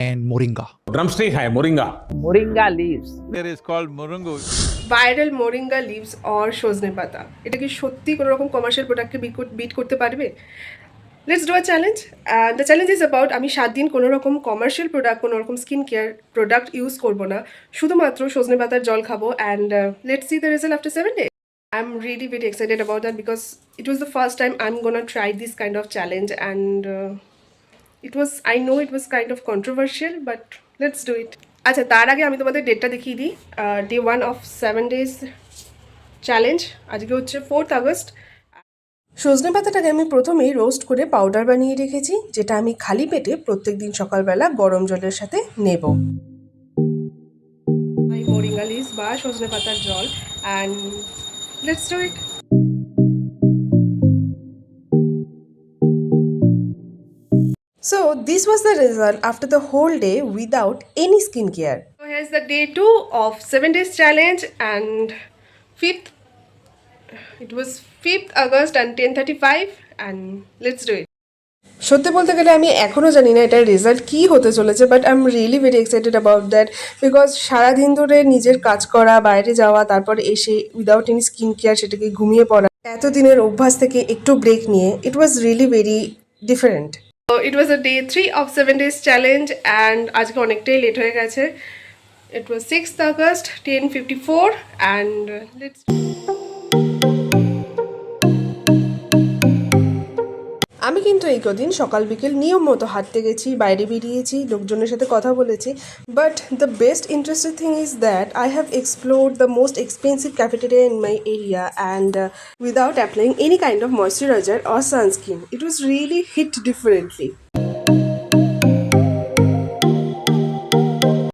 and Moringa. Drumstick hai, Moringa. Moringa leaves. There is called Murungu. Viral moringa leaves or সজনে পাতা, এটা কি সত্যি কোনো রকম কমার্শিয়াল প্রোডাক্টকে বিট করতে পারবে? Let's do a challenge. The challenge is about আমি 7 দিন কোনো রকম কমার্শিয়াল প্রোডাক্ট, কোনো রকম স্কিন কেয়ার প্রোডাক্ট ইউজ করবো না, শুধুমাত্র সজনে পাতার জল খাবো, and let's see the result after 7 days. I'm really very excited about that because it was the first time I'm gonna try this kind of challenge, and I know it was kind of controversial, but let's do it. আচ্ছা, তার আগে আমি তোমাদের ডেটটা দেখিয়ে দিই। Day 1 of 7 days challenge আজকে হচ্ছে 4th আগস্ট। সজনে পাতাটাকে আমি প্রথমেই রোস্ট করে পাউডার বানিয়ে রেখেছি, যেটা আমি খালি পেটে প্রত্যেক দিন সকালবেলা গরম জলের সাথে নেব। মোরিঙ্গা লিভস বা সজনে পাতার জল, and let's do it. So this was the result after the whole day without any skincare. So here's the day 2 of 7 days challenge, and 5th, it was 5th August and 10:35, and let's do it. সত্যি বলতে গেলে আমি এখনও জানি না এটার result কী হতে চলেছে, but I am really very excited about that, because সারাদিন ধরে নিজের কাজ করা, বাইরে যাওয়া, তারপর এসে উইদাউট এনি স্কিন কেয়ার সেটাকে ঘুমিয়ে পড়া, এতদিনের অভ্যাস থেকে একটু ব্রেক নিয়ে it was really very different. So it was a day 3 of 7 days challenge, and আজকে অনেকটাই লেট হয়ে গেছে। It was 6th August 10:54, and let's আমি কিন্তু এই কদিন সকাল বিকেল নিয়ম মতো হাঁটতে গেছি, বাইরে বেরিয়েছি, লোকজনের সাথে কথা বলেছি, but the best interesting thing is that I have explored the most expensive cafeteria in my area, and without applying any kind of moisturiser or sunscreen. It was really hit differently.